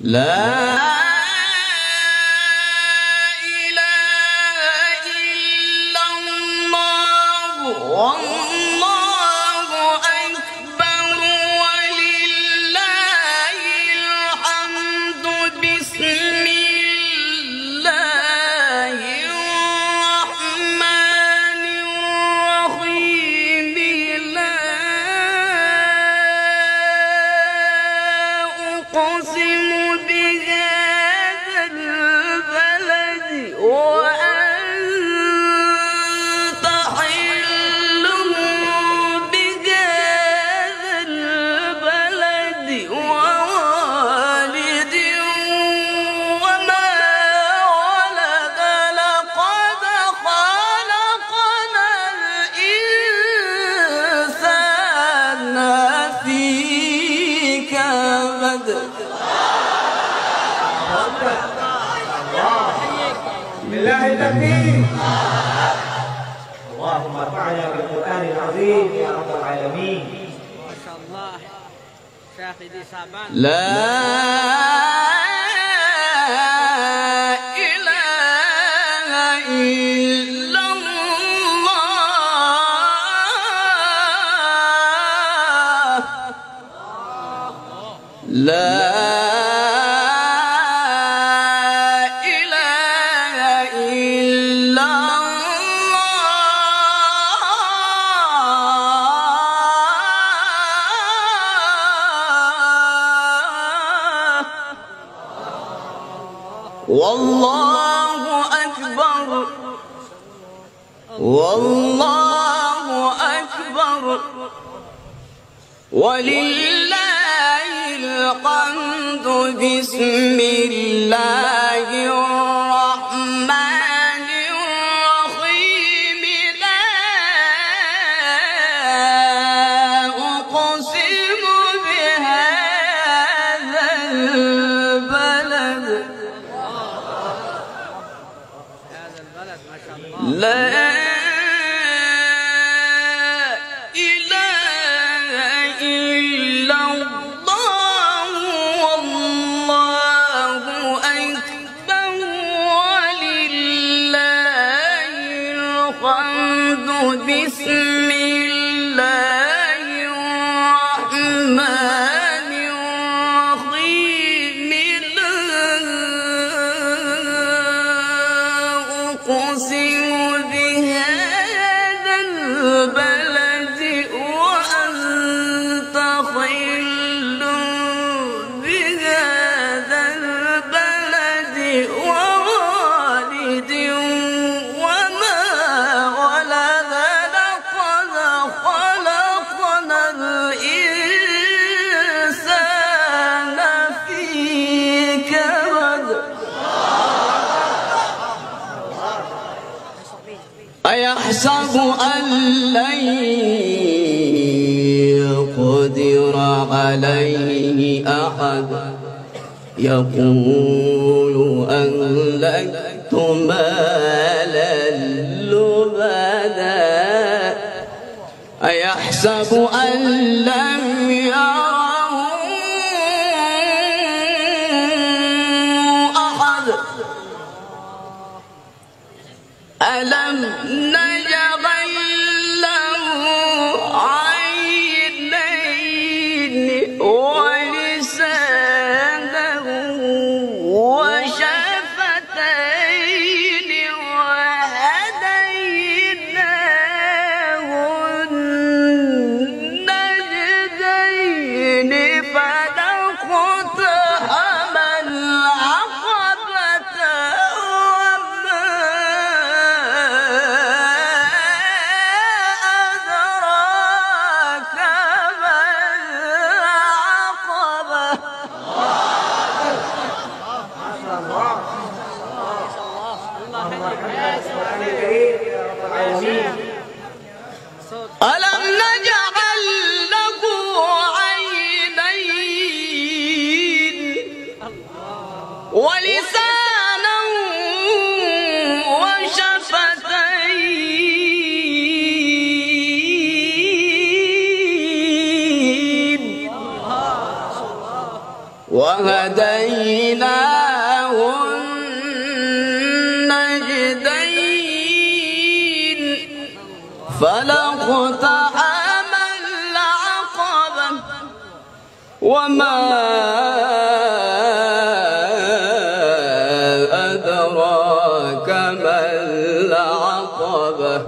لا بالله التكبير. اللهم ارفعنا بالقرآن العظيم يا رب العالمين. ما شاء الله شاهدي صعبان. لا إله إلا الله. لا والله أكبر والله أكبر ولله الحمد. بسم الله الرحمن الرحيم. لا أقسم بهذا البلد. لا إله إلا الله والله أكبر ولله الحمد. بسم الله الرحمن الرحيم. أقسم بهذا البلد وأنت حل بهذا البلد ووالد وما ولد. لقد خلقنا الإنسان في كبد. أيحسب أن لن يقدر عليه أحد يقول أهلكت مالا لبدا. أيحسب أن لم يره أحد. ألم نجعل له عينين ولسانا وشفتين وهديناه النجدين. فلاقتحم العقبة وما أدراك ما العقبة. ألم نجعل له عينين ولسانا وشفتين. وهديناه النجدين فلاقتحم العقبة وما أدراك ما العقبة